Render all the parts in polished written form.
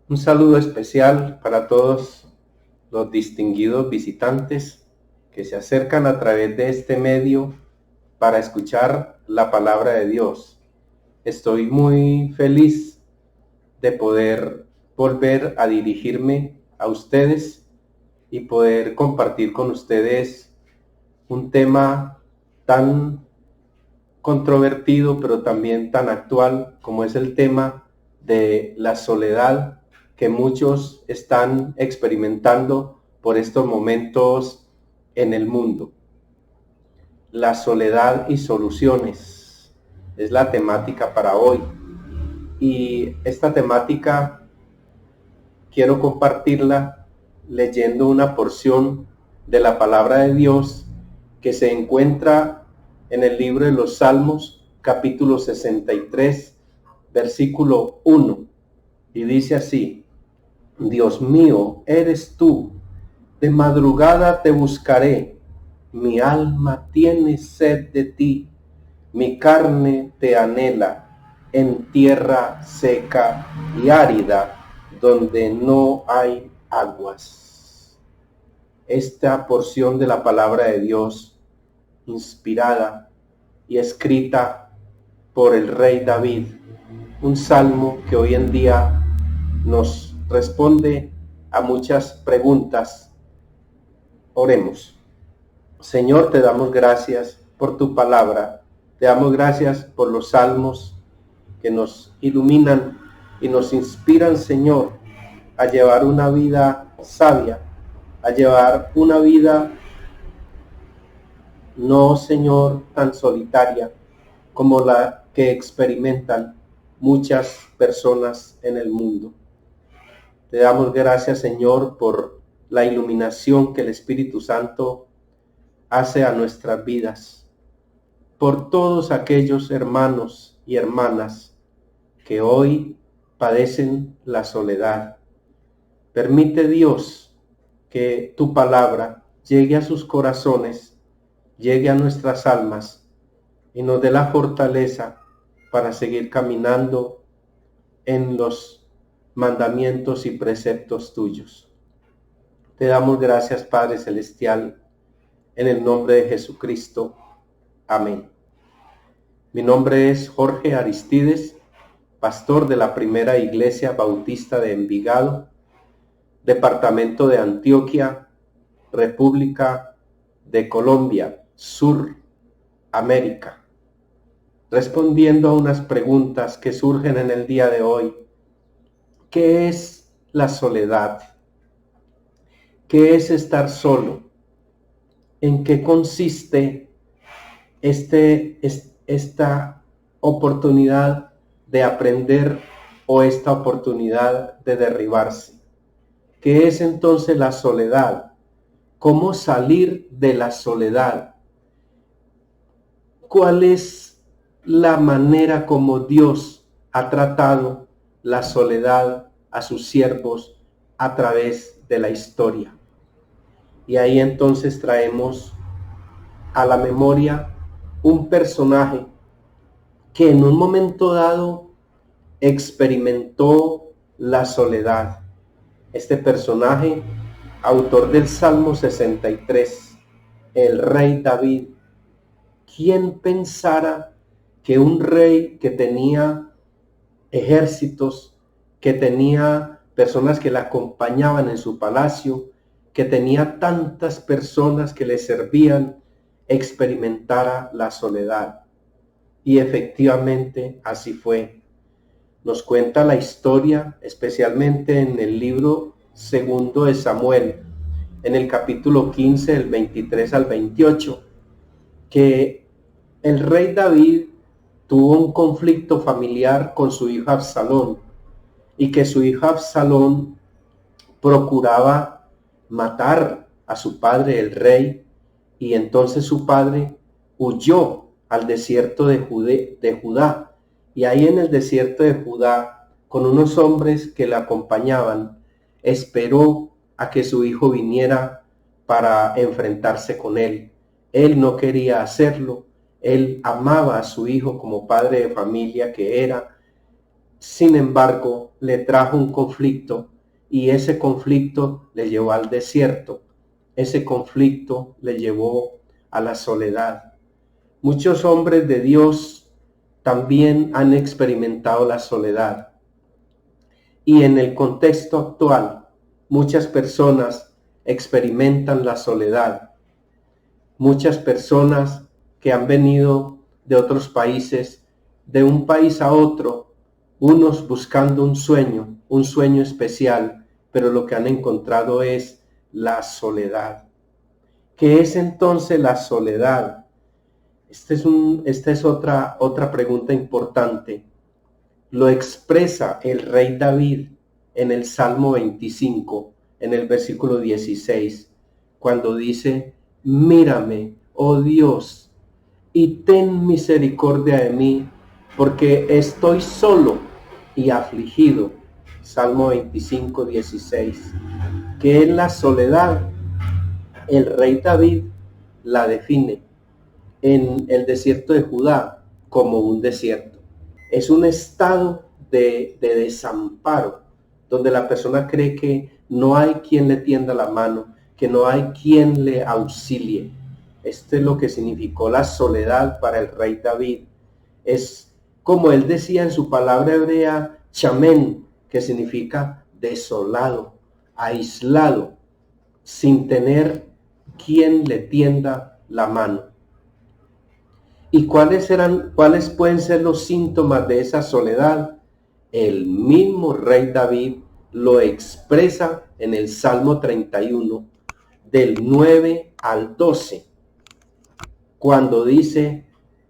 Un saludo especial para todos los distinguidos visitantes que se acercan a través de este medio para escuchar la palabra de Dios. Estoy muy feliz de poder volver a dirigirme a ustedes y poder compartir con ustedes un tema tan controvertido, pero también tan actual como es el tema de la soledad que muchos están experimentando por estos momentos en el mundo. La soledad y soluciones es la temática para hoy. Y esta temática quiero compartirla leyendo una porción de la palabra de Dios que se encuentra en el libro de los Salmos, capítulo 63, versículo 1. Y dice así: Dios mío, eres tú, de madrugada te buscaré, mi alma tiene sed de ti, mi carne te anhela en tierra seca y árida, donde no hay aguas. Esta porción de la palabra de Dios, inspirada y escrita por el rey David, un salmo que hoy en día nos responde a muchas preguntas. Oremos. Señor, te damos gracias por tu palabra, te damos gracias por los salmos que nos iluminan y nos inspiran, Señor, a llevar una vida sabia, a llevar una vida no, Señor, tan solitaria como la que experimentan muchas personas en el mundo. Te damos gracias, Señor, por la iluminación que el Espíritu Santo hace a nuestras vidas, por todos aquellos hermanos y hermanas que hoy padecen la soledad. Permite, Dios, que tu palabra llegue a sus corazones, llegue a nuestras almas y nos dé la fortaleza para seguir caminando en los mandamientos y preceptos tuyos. Te damos gracias, Padre Celestial, en el nombre de Jesucristo. Amén. Mi nombre es Jorge Aristides, pastor de la Primera Iglesia Bautista de Envigado, departamento de Antioquia, República de Colombia, Suramérica. Respondiendo a unas preguntas que surgen en el día de hoy. ¿Qué es la soledad? ¿Qué es estar solo? ¿En qué consiste esta oportunidad de aprender o esta oportunidad de derribarse? ¿Qué es entonces la soledad? ¿Cómo salir de la soledad? ¿Cuál es la manera como Dios ha tratado la soledad a sus siervos a través de la historia? Y ahí entonces traemos a la memoria un personaje que en un momento dado experimentó la soledad. Este personaje, autor del Salmo 63, el rey David. ¿Quién pensara que un rey que tenía ejércitos, que tenía personas que le acompañaban en su palacio, que tenía tantas personas que le servían, experimentara la soledad? Y efectivamente así fue. Nos cuenta la historia, especialmente en el libro segundo de Samuel, en el capítulo 15, del 23 al 28, que el rey David tuvo un conflicto familiar con su hijo Absalón, y que su hijo Absalón procuraba matar a su padre, el rey, y entonces su padre huyó al desierto de Judá, y ahí en el desierto de Judá, con unos hombres que le acompañaban, esperó a que su hijo viniera para enfrentarse con él. Él no quería hacerlo, él amaba a su hijo como padre de familia que era. Sin embargo, le trajo un conflicto y ese conflicto le llevó al desierto. Ese conflicto le llevó a la soledad. Muchos hombres de Dios también han experimentado la soledad. Y en el contexto actual, muchas personas experimentan la soledad. Muchas personas que han venido de otros países, de un país a otro, unos buscando un sueño especial, pero lo que han encontrado es la soledad. ¿Qué es entonces la soledad? Esta es otra pregunta importante. Lo expresa el rey David en el Salmo 25, en el versículo 16, cuando dice: mírame, oh Dios, y ten misericordia de mí, porque estoy solo y afligido. Salmo 25, 16. ¿Qué es la soledad? El rey David la define en el desierto de Judá como un desierto. Es un estado de desamparo, donde la persona cree que no hay quien le tienda la mano, que no hay quien le auxilie. Esto es lo que significó la soledad para el rey David. Es como él decía en su palabra hebrea, chamén, que significa desolado, aislado, sin tener quien le tienda la mano. ¿Y cuáles pueden ser los síntomas de esa soledad? El mismo rey David lo expresa en el Salmo 31, del 9 al 12, cuando dice: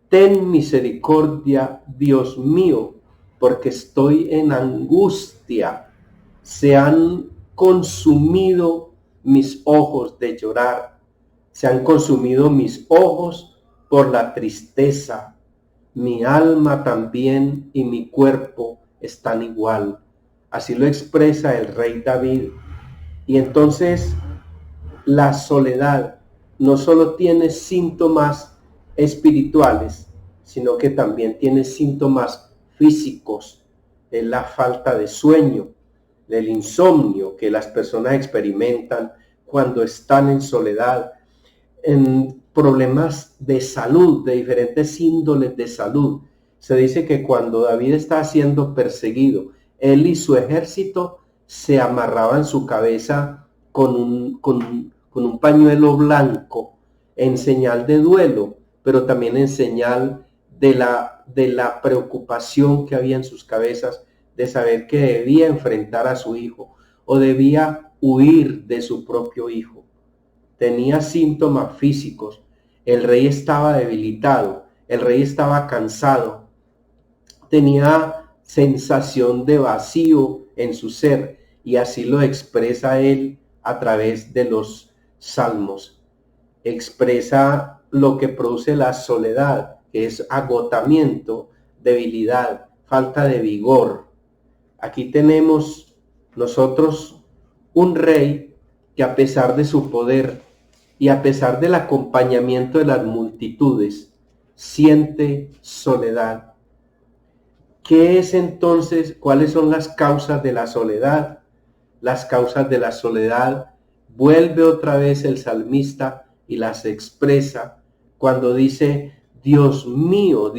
ten misericordia, Dios mío, porque estoy en angustia. Se han consumido mis ojos de llorar. Se han consumido mis ojos por la tristeza. Mi alma también y mi cuerpo están igual. Así lo expresa el rey David. Y entonces la soledad no solo tiene síntomas espirituales, sino que también tiene síntomas físicos. Es la falta de sueño, del insomnio que las personas experimentan cuando están en soledad, en problemas de salud, de diferentes índoles de salud. Se dice que cuando David está siendo perseguido, él y su ejército se amarraban su cabeza con un pañuelo blanco en señal de duelo, pero también en señal de la preocupación que había en sus cabezas, de saber que debía enfrentar a su hijo o debía huir de su propio hijo. Tenía síntomas físicos. El rey estaba debilitado, el rey estaba cansado, tenía sensación de vacío en su ser, y así lo expresa él a través de los salmos. Expresa lo que produce la soledad, que es agotamiento, debilidad, falta de vigor. Aquí tenemos nosotros un rey que, a pesar de su poder y a pesar del acompañamiento de las multitudes, siente soledad. ¿Qué es entonces? ¿Cuáles son las causas de la soledad? Las causas de la soledad vuelve otra vez el salmista y las expresa cuando dice: Dios mío,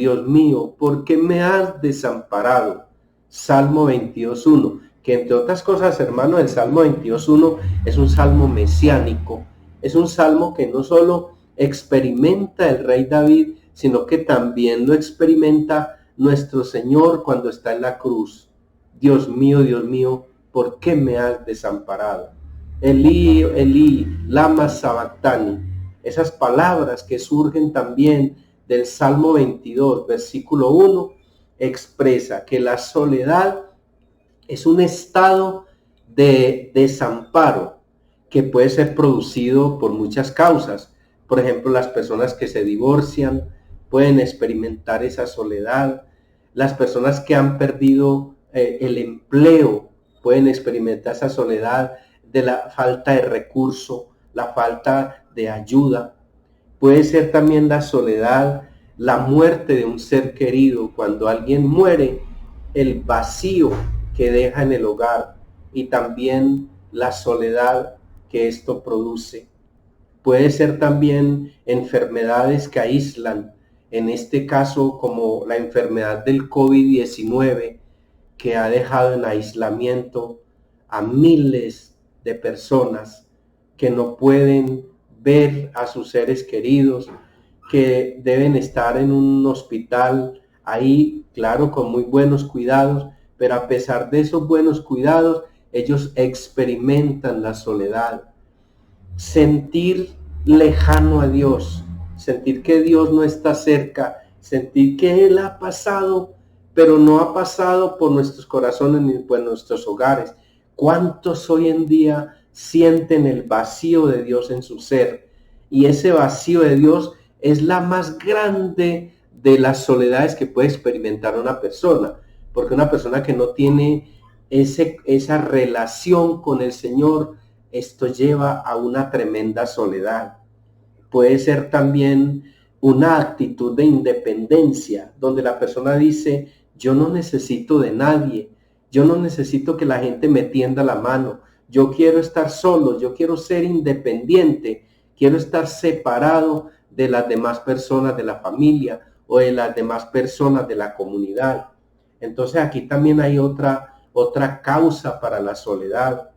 ¿por qué me has desamparado? Salmo 22.1, que entre otras cosas, hermano, el Salmo 22.1 es un salmo mesiánico. Es un salmo que no solo experimenta el rey David, sino que también lo experimenta nuestro Señor cuando está en la cruz. Dios mío, ¿por qué me has desamparado? Elí, Elí, lama sabactani. Esas palabras que surgen también del Salmo 22, versículo 1, expresa que la soledad es un estado de desamparo que puede ser producido por muchas causas. Por ejemplo, las personas que se divorcian pueden experimentar esa soledad. Las personas que han perdido el empleo pueden experimentar esa soledad de la falta de recurso, la falta de ayuda. Puede ser también la soledad, la muerte de un ser querido. Cuando alguien muere, el vacío que deja en el hogar y también la soledad que esto produce. Puede ser también enfermedades que aíslan, en este caso como la enfermedad del COVID-19, que ha dejado en aislamiento a miles de personas que no pueden ver a sus seres queridos, que deben estar en un hospital ahí, claro, con muy buenos cuidados, pero a pesar de esos buenos cuidados, ellos experimentan la soledad. Sentir lejano a Dios, sentir que Dios no está cerca, sentir que Él ha pasado, pero no ha pasado por nuestros corazones ni por nuestros hogares. ¿Cuántos hoy en día sienten el vacío de Dios en su ser? Y ese vacío de Dios es la más grande de las soledades que puede experimentar una persona, porque una persona que no tiene esa relación con el Señor, esto lleva a una tremenda soledad. Puede ser también una actitud de independencia, donde la persona dice, yo no necesito de nadie, yo no necesito que la gente me tienda la mano, yo quiero estar solo, yo quiero ser independiente, quiero estar separado de las demás personas de la familia o de las demás personas de la comunidad. Entonces aquí también hay otra causa para la soledad.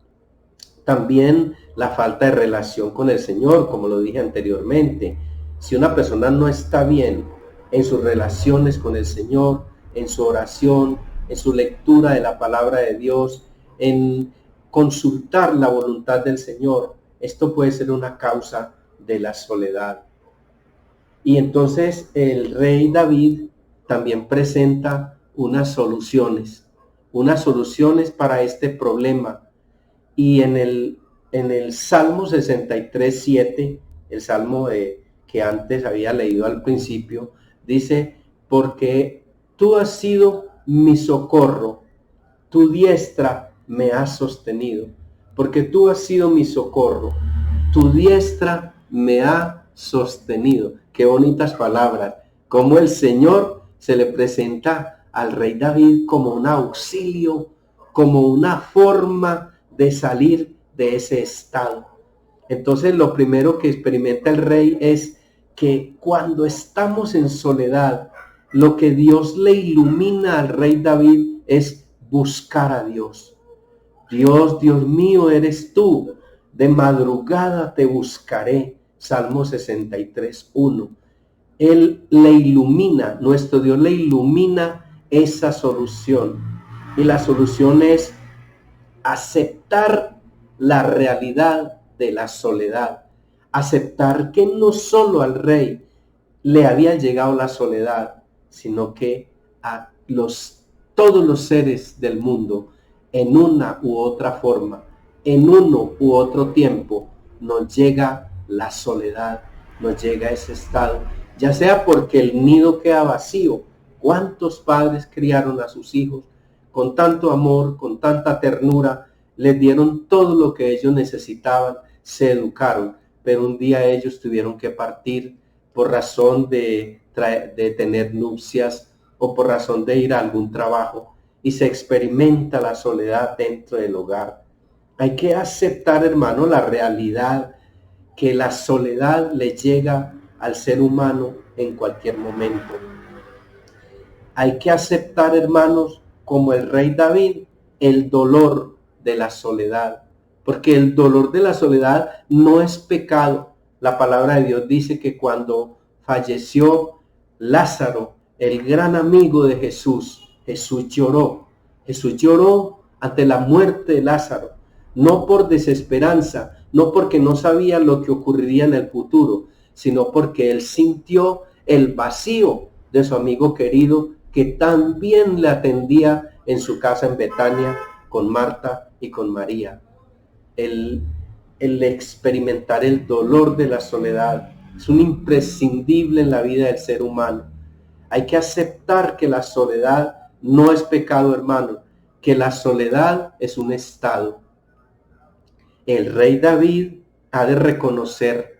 También la falta de relación con el Señor, como lo dije anteriormente. Si una persona no está bien en sus relaciones con el Señor, en su oración, en su lectura de la palabra de Dios, en consultar la voluntad del Señor, esto puede ser una causa de la soledad. Y entonces el rey David también presenta unas soluciones para este problema. Y en el Salmo 63:7, el Salmo que antes había leído al principio, dice, porque tú has sido mi socorro, tu diestra me ha sostenido, porque tú has sido mi socorro, tu diestra me ha sostenido. Qué bonitas palabras, como el Señor se le presenta al rey David como un auxilio, como una forma de salir de ese estado. Entonces lo primero que experimenta el rey es que cuando estamos en soledad, lo que Dios le ilumina al rey David es buscar a Dios. Dios, Dios mío, eres tú. De madrugada te buscaré. Salmo 63:1. Él le ilumina, nuestro Dios le ilumina esa solución. Y la solución es aceptar la realidad de la soledad. Aceptar que no solo al rey le había llegado la soledad, sino que a todos los seres del mundo, en una u otra forma, en uno u otro tiempo, nos llega la soledad, nos llega ese estado, ya sea porque el nido queda vacío. ¿Cuántos padres criaron a sus hijos con tanto amor, con tanta ternura? Les dieron todo lo que ellos necesitaban, se educaron, pero un día ellos tuvieron que partir por razón de tener nupcias o por razón de ir a algún trabajo, y se experimenta la soledad dentro del hogar. Hay que aceptar, hermano, la realidad que la soledad le llega al ser humano en cualquier momento. Hay que aceptar, hermanos, como el rey David, el dolor de la soledad, porque el dolor de la soledad no es pecado. La palabra de Dios dice que cuando falleció Lázaro, el gran amigo de Jesús, Jesús lloró. Jesús lloró ante la muerte de Lázaro, no por desesperanza, no porque no sabía lo que ocurriría en el futuro, sino porque él sintió el vacío de su amigo querido, que también le atendía en su casa en Betania con Marta y con María. El experimentar el dolor de la soledad es un imprescindible en la vida del ser humano. Hay que aceptar que la soledad no es pecado, hermano, que la soledad es un estado. El rey David ha de reconocer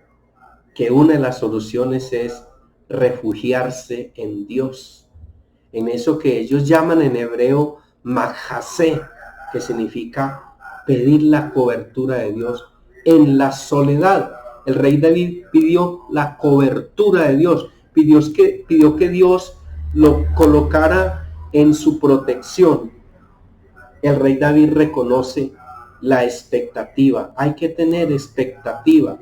que una de las soluciones es refugiarse en Dios, en eso que ellos llaman en hebreo Majasé, que significa pedir la cobertura de Dios en la soledad. El rey David pidió la cobertura de Dios, pidió que Dios lo colocara en su protección. El rey David reconoce la expectativa. Hay que tener expectativa.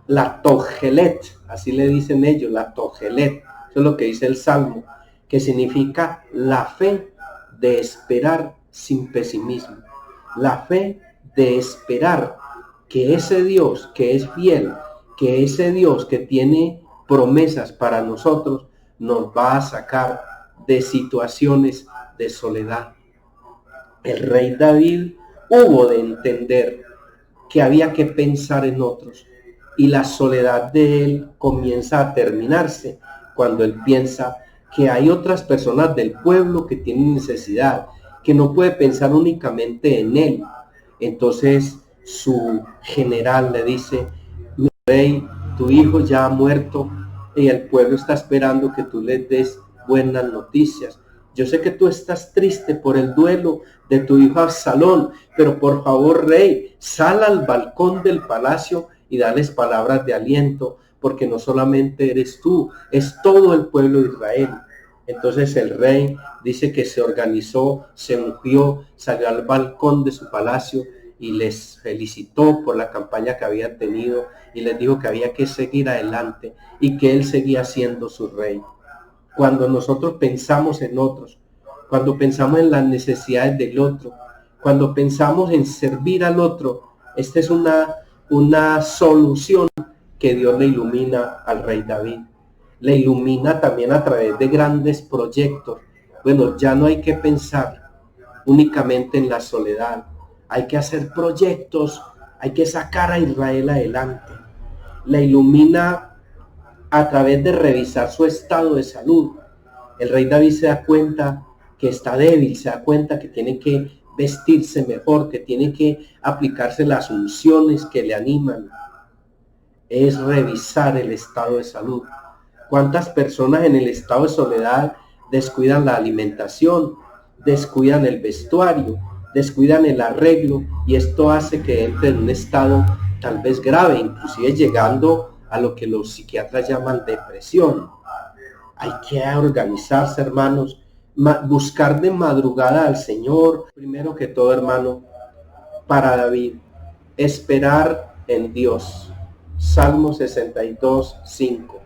La togelet, así le dicen ellos, la togelet. Eso es lo que dice el Salmo, que significa la fe de esperar sin pesimismo. La fe de esperar que ese Dios que es fiel, que ese Dios que tiene promesas para nosotros, nos va a sacar de situaciones de soledad. El rey David hubo de entender que había que pensar en otros, y la soledad de él comienza a terminarse cuando él piensa que hay otras personas del pueblo que tienen necesidad, que no puede pensar únicamente en él. Entonces su general le dice: mi rey, tu hijo ya ha muerto y el pueblo está esperando que tú les des buenas noticias. Yo sé que tú estás triste por el duelo de tu hijo Absalón, pero por favor, rey, sal al balcón del palacio y dales palabras de aliento, porque no solamente eres tú, es todo el pueblo de Israel. Entonces el rey dice que se organizó, se ungió, salió al balcón de su palacio y les felicitó por la campaña que había tenido y les dijo que había que seguir adelante y que él seguía siendo su rey. Cuando nosotros pensamos en otros, cuando pensamos en las necesidades del otro, cuando pensamos en servir al otro, esta es una solución que Dios le ilumina al rey David. Le ilumina también a través de grandes proyectos. Bueno, ya no hay que pensar únicamente en la soledad. Hay que hacer proyectos, hay que sacar a Israel adelante. Le ilumina a través de revisar su estado de salud. El rey David se da cuenta que está débil, se da cuenta que tiene que vestirse mejor, que tiene que aplicarse las unciones que le animan. Es revisar el estado de salud. ¿Cuántas personas en el estado de soledad descuidan la alimentación, descuidan el vestuario, descuidan el arreglo, y esto hace que entre en un estado tal vez grave, inclusive llegando a lo que los psiquiatras llaman depresión? Hay que organizarse, hermanos, buscar de madrugada al Señor. Primero que todo, hermano, para David, esperar en Dios. Salmo 62, 5.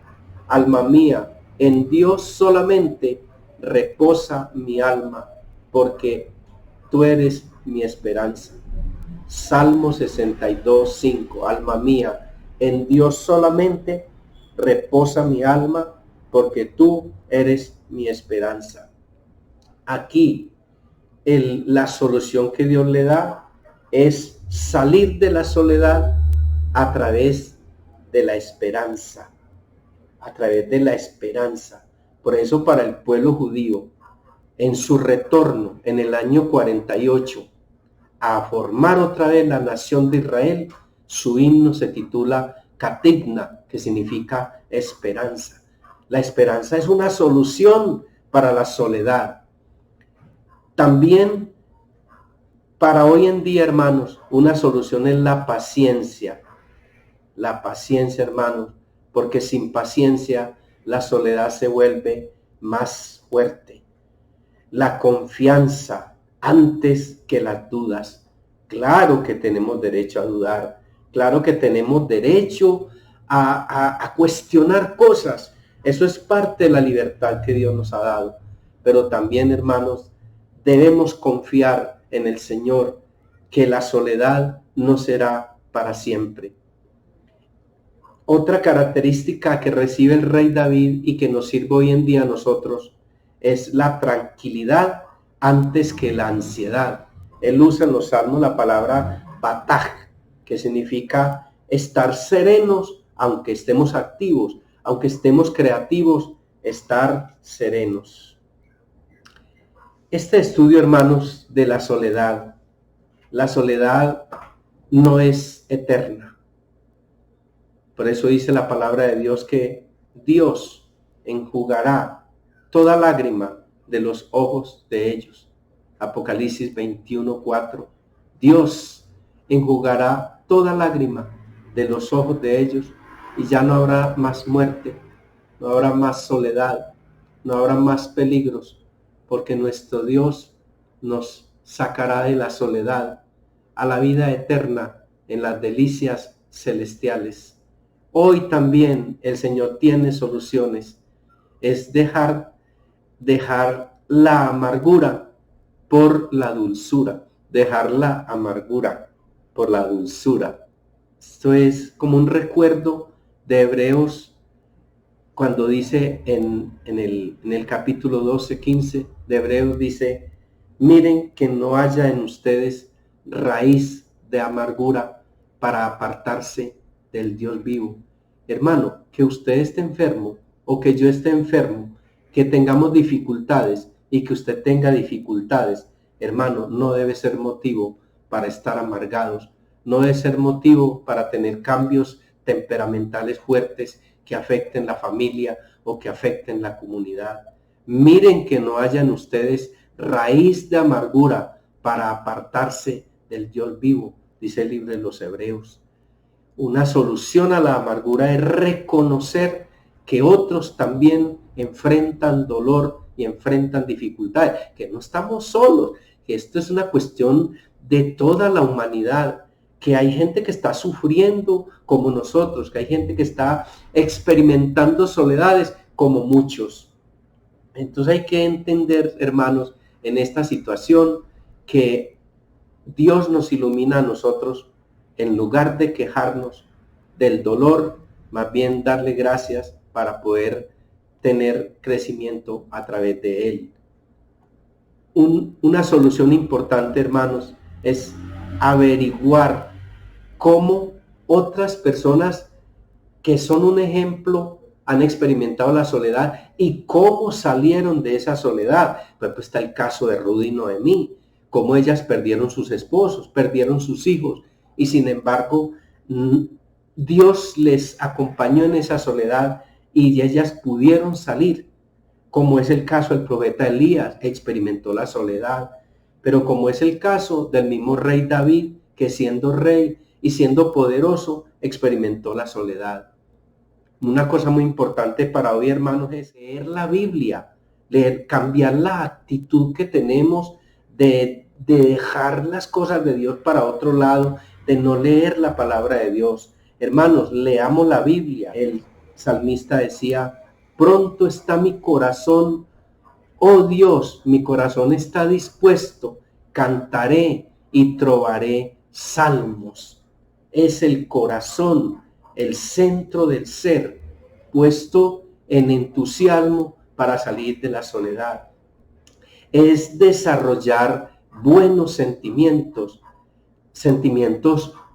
Alma mía, en Dios solamente reposa mi alma, porque tú eres mi esperanza. Salmo 62, 5. Alma mía, en Dios solamente reposa mi alma, porque tú eres mi esperanza. Aquí la solución que Dios le da es salir de la soledad a través de la esperanza, a través de la esperanza. Por eso para el pueblo judío, en su retorno en el año 48 a formar otra vez la nación de Israel, su himno se titula Catigna, que significa esperanza. La esperanza es una solución para la soledad. También para hoy en día, hermanos, una solución es la paciencia. La paciencia, hermanos, porque sin paciencia la soledad se vuelve más fuerte. La confianza antes que las dudas. Claro que tenemos derecho a dudar. Claro que tenemos derecho a cuestionar cosas. Eso es parte de la libertad que Dios nos ha dado. Pero también, hermanos, debemos confiar en el Señor, que la soledad no será para siempre. Otra característica que recibe el rey David y que nos sirve hoy en día a nosotros es la tranquilidad antes que la ansiedad. Él usa en los salmos la palabra bataj, que significa estar serenos aunque estemos activos, aunque estemos creativos, estar serenos. Este estudio, hermanos, de la soledad no es eterna. Por eso dice la palabra de Dios que Dios enjugará toda lágrima de los ojos de ellos. Apocalipsis 21:4. Dios enjugará toda lágrima de los ojos de ellos y ya no habrá más muerte, no habrá más soledad, no habrá más peligros, porque nuestro Dios nos sacará de la soledad a la vida eterna en las delicias celestiales. Hoy también el Señor tiene soluciones. Es dejar la amargura por la dulzura, dejar la amargura por la dulzura. Esto es como un recuerdo de Hebreos cuando dice en el capítulo 12:15 de Hebreos, dice: miren que no haya en ustedes raíz de amargura para apartarse del Dios vivo. Hermano, que usted esté enfermo o que yo esté enfermo, que tengamos dificultades y que usted tenga dificultades, hermano, no debe ser motivo para estar amargados, no debe ser motivo para tener cambios temperamentales fuertes que afecten la familia o que afecten la comunidad. Miren que no haya en ustedes raíz de amargura para apartarse del Dios vivo, dice el libro de los Hebreos. Una solución a la amargura es reconocer que otros también enfrentan dolor y enfrentan dificultades, que no estamos solos, que esto es una cuestión de toda la humanidad, que hay gente que está sufriendo como nosotros, que hay gente que está experimentando soledades como muchos. Entonces hay que entender, hermanos, en esta situación que Dios nos ilumina a nosotros, en lugar de quejarnos del dolor, más bien darle gracias para poder tener crecimiento a través de él. Una solución importante, hermanos, es averiguar cómo otras personas que son un ejemplo han experimentado la soledad y cómo salieron de esa soledad. Pues está el caso de Ruth y Noemí, cómo ellas perdieron sus esposos, perdieron sus hijos, y sin embargo Dios les acompañó en esa soledad y ellas pudieron salir. Como es el caso del profeta Elías, experimentó la soledad, pero como es el caso del mismo rey David, que siendo rey y siendo poderoso, experimentó la soledad. Una cosa muy importante para hoy, hermanos, es leer la Biblia, cambiar la actitud que tenemos de dejar las cosas de Dios para otro lado, de no leer la palabra de Dios. Hermanos, leamos la Biblia. El salmista decía: pronto está mi corazón, oh Dios, mi corazón está dispuesto, cantaré y trovaré salmos. Es el corazón, el centro del ser, puesto en entusiasmo para salir de la soledad. Es desarrollar buenos sentimientos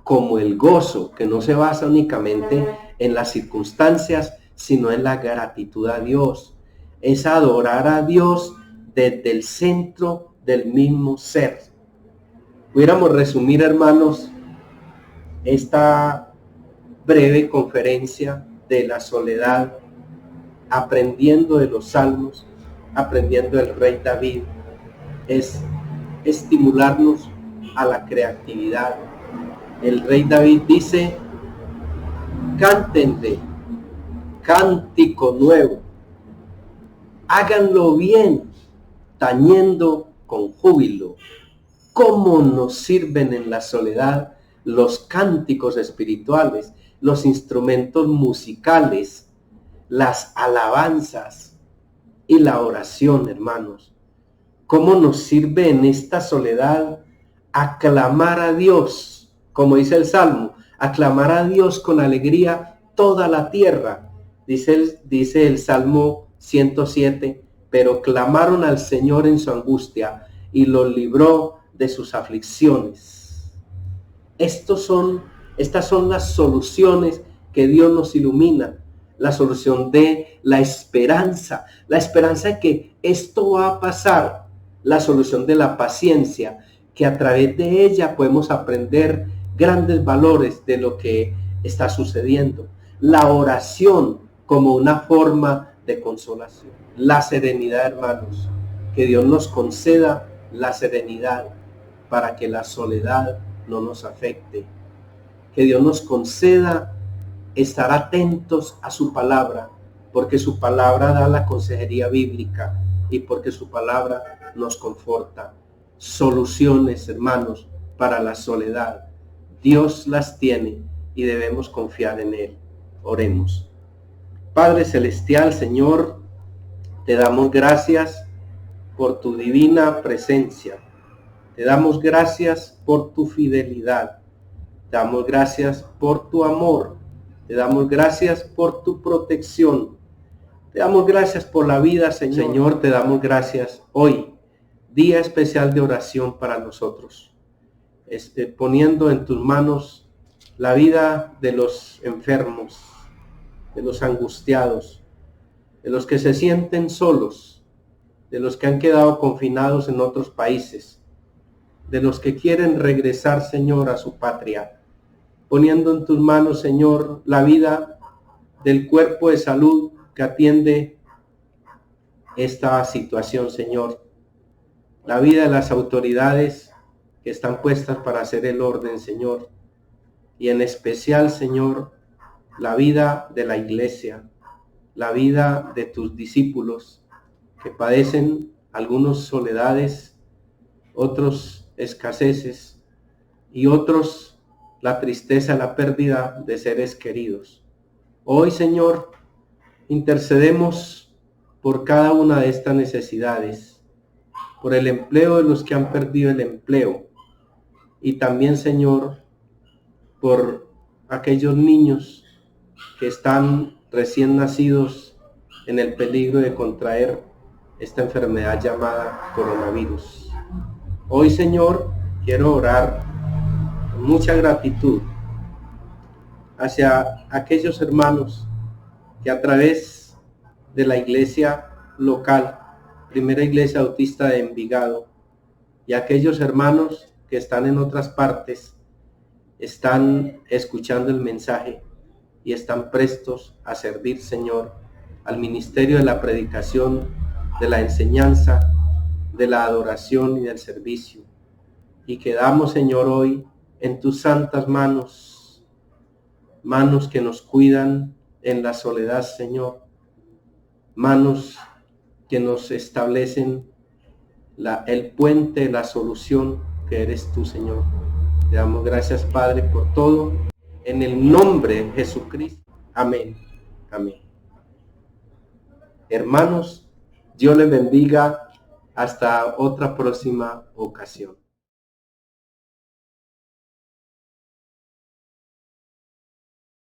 como el gozo, que no se basa únicamente en las circunstancias, sino en la gratitud a Dios. Es adorar a Dios desde el centro del mismo ser. Pudiéramos resumir, hermanos, esta breve conferencia de la soledad, aprendiendo de los salmos, aprendiendo del rey David, es estimularnos a la creatividad. El rey David dice: cántenle cántico nuevo, háganlo bien, tañendo con júbilo. ¿Cómo nos sirven en la soledad los cánticos espirituales, los instrumentos musicales, las alabanzas y la oración, hermanos? ¿Cómo nos sirve en esta soledad aclamar a Dios? Como dice el Salmo, aclamar a Dios con alegría toda la tierra. Dice el Salmo 107, pero clamaron al Señor en su angustia y los libró de sus aflicciones. Estas son las soluciones que Dios nos ilumina. La solución de la esperanza de que esto va a pasar. La solución de la paciencia, que a través de ella podemos aprender grandes valores de lo que está sucediendo. La oración como una forma de consolación. La serenidad, hermanos, que Dios nos conceda la serenidad para que la soledad no nos afecte. Que Dios nos conceda estar atentos a su palabra, porque su palabra da la consejería bíblica y porque su palabra nos conforta. Soluciones, hermanos, para la soledad. Dios las tiene y debemos confiar en Él. Oremos. Padre Celestial, Señor, te damos gracias por tu divina presencia. Te damos gracias por tu fidelidad. Te damos gracias por tu amor. Te damos gracias por tu protección. Te damos gracias por la vida, Señor. Señor, te damos gracias hoy, día especial de oración para nosotros. Poniendo en tus manos la vida de los enfermos, de los angustiados, de los que se sienten solos, de los que han quedado confinados en otros países, de los que quieren regresar, Señor, a su patria. Poniendo en tus manos, Señor, la vida del cuerpo de salud que atiende esta situación, Señor. La vida de las autoridades que están puestas para hacer el orden, Señor. Y en especial, Señor, la vida de la iglesia, la vida de tus discípulos que padecen algunos soledades, otros escaseces y otros la tristeza, la pérdida de seres queridos. Hoy, Señor, intercedemos por cada una de estas necesidades, por el empleo de los que han perdido el empleo y también, Señor, por aquellos niños que están recién nacidos en el peligro de contraer esta enfermedad llamada coronavirus. Hoy, Señor, quiero orar con mucha gratitud hacia aquellos hermanos que a través de la iglesia local, Primera Iglesia Bautista de Envigado, y aquellos hermanos que están en otras partes, están escuchando el mensaje y están prestos a servir, Señor, al ministerio de la predicación, de la enseñanza, de la adoración y del servicio. Y quedamos, Señor, hoy en tus santas manos, manos que nos cuidan en la soledad, Señor, manos que nos establecen el puente, la solución que eres tú, Señor. Te damos gracias, Padre, por todo, en el nombre de Jesucristo. Amén. Amén. Hermanos, Dios les bendiga. Hasta otra próxima ocasión.